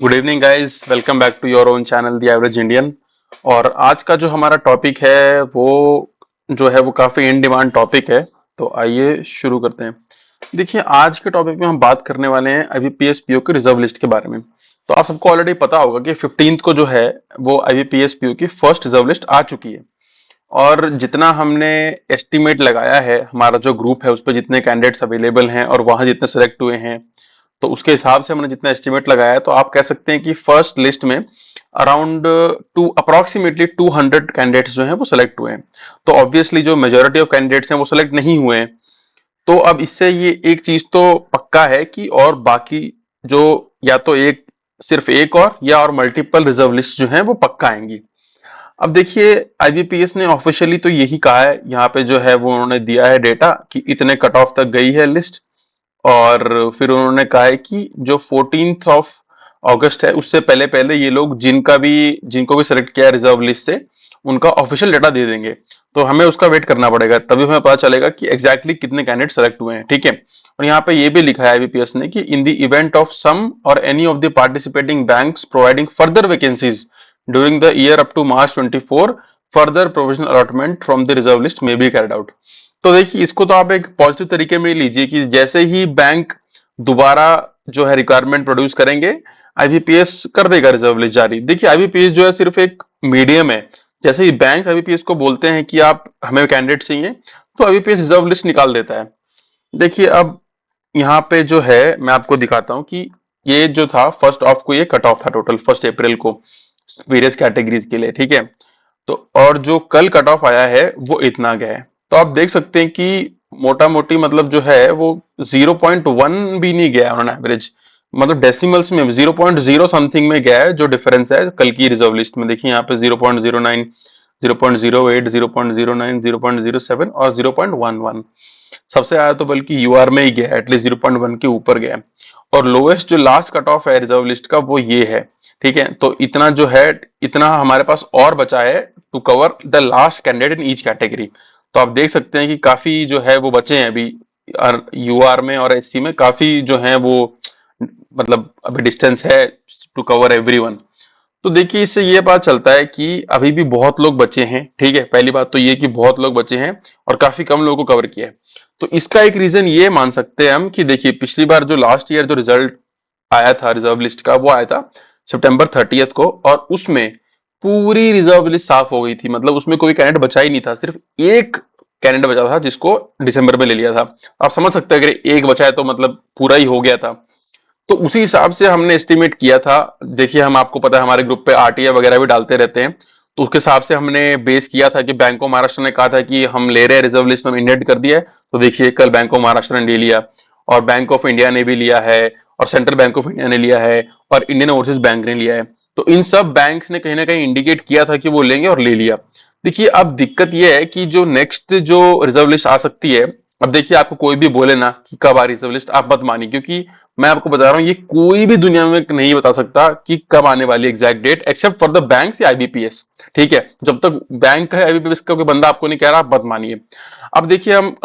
Good evening guys, welcome back to your own channel the average Indian. और आज का जो हमारा टॉपिक है वो काफी इन डिमांड टॉपिक है। तो आइए शुरू करते हैं। देखिए, आज के टॉपिक में हम बात करने वाले हैं आईबीपीएस पीओ की रिजर्व लिस्ट के बारे में। तो आप सबको ऑलरेडी पता होगा कि 15th को जो है वो आईबीपीएस पीओ की फर्स्ट रिजर्व लिस्ट आ चुकी है। और जितना हमने एस्टिमेट लगाया है, हमारा जो ग्रुप है उस पर जितने कैंडिडेट्स अवेलेबल हैं और वहां जितने सेलेक्ट हुए हैं, तो उसके हिसाब से हमने जितना एस्टिमेट लगाया है, तो आप कह सकते हैं कि फर्स्ट लिस्ट में अराउंड टू अप्रोक्सीमेटली 200 कैंडिडेट्स जो हैं वो सिलेक्ट हुए हैं। तो ऑब्वियसली जो मेजोरिटी ऑफ कैंडिडेट्स हैं वो सिलेक्ट नहीं हुए हैं। तो अब इससे ये एक चीज तो पक्का है कि और बाकी जो या तो एक सिर्फ एक और या और मल्टीपल रिजर्व लिस्ट जो है वो पक्का आएंगी। अब देखिए, आईबीपीएस ने ऑफिशियली तो यही कहा है, यहाँ पे जो है वो उन्होंने दिया है डेटा कि इतने कट ऑफ तक गई है लिस्ट। और फिर उन्होंने कहा है कि जो 14th ऑफ अगस्त है उससे पहले पहले ये लोग जिनको भी सिलेक्ट किया है रिजर्व लिस्ट से, उनका ऑफिशियल डेटा दे देंगे। तो हमें उसका वेट करना पड़ेगा, तभी हमें पता चलेगा कि एग्जैक्टली कितने कैंडिडेट सेलेक्ट हुए हैं। ठीक है। और यहाँ पे ये भी लिखा है आईबीपीएस ने कि in the event of some or any of the participating banks providing further vacancies during the year up to March 24, further provisional allotment from the reserve list may be carried out. तो देखिए, इसको तो आप एक positive तरीके में लीजिए कि जैसे ही बैंक दोबारा जो है रिक्वायरमेंट प्रोड्यूस करेंगे, आईबीपीएस कर देगा रिजर्व लिस्ट जारी। देखिए, आईबीपीएस जो है सिर्फ एक मीडियम है। जैसे ही बैंक आईबीपीएस को बोलते हैं कि आप हमें कैंडिडेट चाहिए, तो आईबीपीएस रिजर्व लिस्ट निकाल देता है। देखिए, अब यहाँ पे जो है मैं आपको दिखाता हूँ कि ये जो था फर्स्ट ऑफ को, ये कट ऑफ था टोटल 1 अप्रैल को वेरियस कैटेगरीज के लिए। ठीक है। तो और जो कल कट ऑफ आया है वो इतना गया है। तो आप देख सकते हैं कि मोटा मोटी मतलब जो है वो 0.1 भी नहीं गया ऑन एवरेज। मतलब डेसिमल्स में 0.0 समथिंग में गया है जो डिफरेंस है कल की रिजर्व लिस्ट में। देखिए यहाँ पे 0.09, 0.08, 0.09, 0.07 और 0.11। सबसे ज्यादा तो बल्कि यूआर में ही गया, एटलीस्ट 0.1 के ऊपर गया। और लोएस्ट जो लास्ट कट ऑफ है रिजर्व लिस्ट का वो ये है। ठीक है। तो इतना जो है, इतना हमारे पास और बचा है to cover the last candidate in each category. तो आप देख सकते हैं कि काफी जो है वो बचे हैं अभी यूआर में और एससी में, काफी जो है वो मतलब अभी डिस्टेंस है टू कवर एवरीवन। तो देखिए, इससे ये बात चलता है कि अभी भी बहुत लोग बचे हैं। ठीक है। पहली बात तो ये कि बहुत लोग बचे हैं और काफी कम लोगों को कवर किया है। तो इसका एक रीजन ये मान सकते हैं हम कि देखिए, पिछली बार जो लास्ट ईयर जो रिजल्ट आया था रिजर्व लिस्ट का, वो आया था सितंबर 30 को, और उसमें पूरी रिजर्व लिस्ट साफ हो गई थी। मतलब उसमें कोई कैंडिडेट बचा ही नहीं था, सिर्फ एक कैंडिडेट बचा था जिसको दिसंबर में ले लिया था। आप समझ सकते हैं, अगर एक बचा है तो मतलब पूरा ही हो गया था। तो उसी हिसाब से हमने एस्टिमेट किया था। देखिए, हम आपको पता है हमारे ग्रुप पे आरटीआई वगैरह भी डालते रहते हैं, तो उसके हिसाब से हमने बेस किया था कि बैंक ऑफ महाराष्ट्र ने कहा था कि हम ले रहे हैं रिजर्व लिस्ट में, इंडेंट कर दिया है। तो देखिए, कल बैंक ऑफ महाराष्ट्र ने ले लिया, और बैंक ऑफ इंडिया ने भी लिया है, और सेंट्रल बैंक ऑफ इंडिया ने लिया है, और इंडियन ओवरसीज बैंक ने लिया है। तो इन सब बैंक्स ने कहीं ना कहीं इंडिकेट किया था कि वो लेंगे और ले लिया। देखिए, अब दिक्कत यह है कि जो नेक्स्ट जो रिजर्व लिस्ट आ सकती है, अब देखिए, आपको कोई भी बोले ना कि कब आ रही रिजर्व लिस्ट, आप मत मानिए, क्योंकि मैं आपको बता रहा हूं ये कोई भी दुनिया में नहीं बता सकता कि कब आने वाली exact date, except for the bank या आईबीपीएस। ठीक है। जब तक बैंक है, आईबीपीएस का कोई बंदा आपको नहीं कह रहा, आप मत मानिए। अब देखिए, हम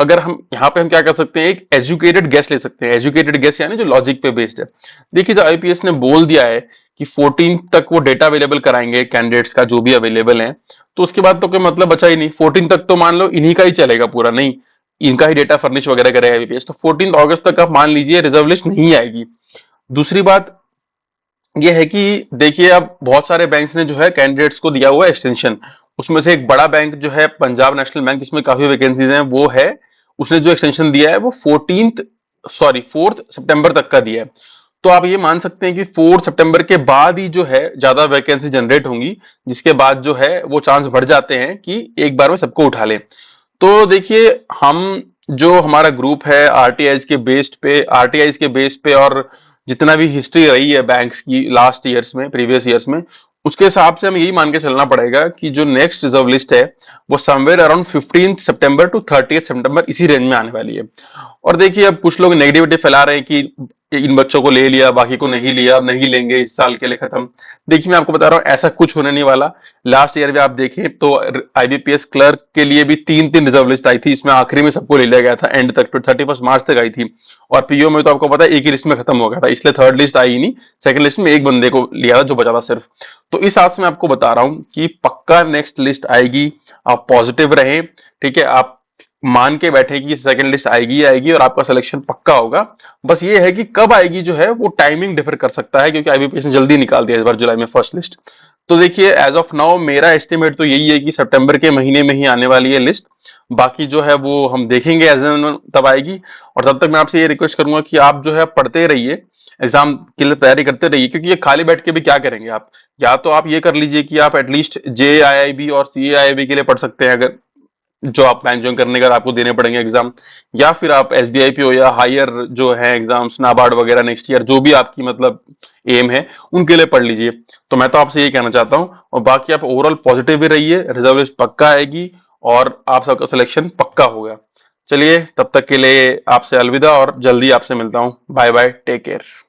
यहाँ पे हम क्या कर सकते हैं, एक एजुकेटेड गेस ले सकते हैं। एजुकेटेड गेस यानी जो लॉजिक पे बेस्ड है। देखिए, जो आईपीएस ने बोल दिया है कि 14 तक वो डेटा अवेलेबल कराएंगे कैंडिडेट्स का जो भी अवेलेबल है, तो उसके बाद तो कोई मतलब बचा ही नहीं। 14 तक तो मान लो इन्हीं का ही चलेगा पूरा, नहीं इनका ही डेटा फर्निश वगैरह करेगा आईबीपीएस। तो 14 अगस्त तक आप मान लीजिए रिजर्व लिस्ट नहीं आएगी। दूसरी बात यह है कि देखिए, अब बहुत सारे बैंक्स ने जो है कैंडिडेट्स को दिया हुआ है एक्सटेंशन। उसमें से एक बड़ा बैंक जो है पंजाब नेशनल बैंक, इसमें काफी वैकेंसीज हैं, वो है, उसने जो एक्सटेंशन दिया है वो 4 सितंबर तक का दिया है। तो आप ये मान सकते हैं कि 4 सितंबर के बाद ही जो है ज्यादा वैकेंसी जनरेट होंगी, जिसके बाद जो है वो चांस बढ़ जाते हैं कि एक बार में सबको उठा लें। तो देखिए, हम जो हमारा ग्रुप है आरटीआईज के बेस पे और जितना भी हिस्ट्री रही है बैंक्स की लास्ट ईयर्स में, प्रीवियस ईयर्स में, उसके हिसाब से हम यही मान के चलना पड़ेगा कि जो नेक्स्ट रिजर्व लिस्ट है वो समवेयर अराउंड 15 सितंबर टू 30 सितंबर इसी रेंज में आने वाली है। और देखिए, अब कुछ लोग नेगेटिविटी फैला रहे हैं कि इन बच्चों को ले लिया, बाकी को नहीं लिया, नहीं लेंगे, इस साल के लिए खत्म। देखिए मैं आपको बता रहा हूँ ऐसा कुछ होने नहीं वाला। लास्ट ईयर भी आप देखें तो आईबीपीएस क्लर्क के लिए भी 3-3 रिजर्व लिस्ट आई थी, इसमें आखिरी में सबको ले लिया गया था, एंड तक 31 मार्च तक आई थी। और पीओ में तो आपको पता है एक ही लिस्ट में खत्म हो गया था, इसलिए थर्ड लिस्ट आई ही नहीं, सेकंड लिस्ट में एक बंदे को लिया था जो बचा था सिर्फ। तो इस हाथ से मैं आपको बता रहा हूँ कि पक्का नेक्स्ट लिस्ट आएगी, आप पॉजिटिव रहें, ठीक है, आप मान के बैठे कि सेकंड लिस्ट आएगी ही आएगी और आपका सिलेक्शन पक्का होगा। बस ये है कि कब आएगी जो है वो टाइमिंग डिफर कर सकता है, क्योंकि आईबीपीएस ने जल्दी निकाल दिया इस बार जुलाई में फर्स्ट लिस्ट। तो देखिए एज ऑफ नाउ मेरा एस्टिमेट तो यही है कि सितंबर के महीने में ही आने वाली है लिस्ट। बाकी जो है वो हम देखेंगे एज एन तब आएगी। और तब तक मैं आपसे ये रिक्वेस्ट करूंगा कि आप जो है पढ़ते रहिए, एग्जाम के लिए तैयारी करते रहिए, क्योंकि ये खाली बैठ के भी क्या करेंगे आप। या तो आप ये कर लीजिए कि आप एटलीस्ट जेआईआईबी और सीएआईबी के लिए पढ़ सकते हैं, अगर जो आप बैंक ज्वाइन करने का आपको देने पड़ेंगे एग्जाम, या फिर आप एसबीआई पी हो या हायर जो है एग्जाम्स नाबार्ड वगैरह नेक्स्ट ईयर जो भी आपकी मतलब एम है उनके लिए पढ़ लीजिए। तो मैं तो आपसे यही कहना चाहता हूँ, और बाकी आप ओवरऑल पॉजिटिव भी रहिए, रिजर्व लिस्ट पक्का आएगी और आप सबका सिलेक्शन पक्का होगा। चलिए तब तक के लिए आपसे अलविदा और जल्दी आपसे मिलता हूँ। Bye bye, take care.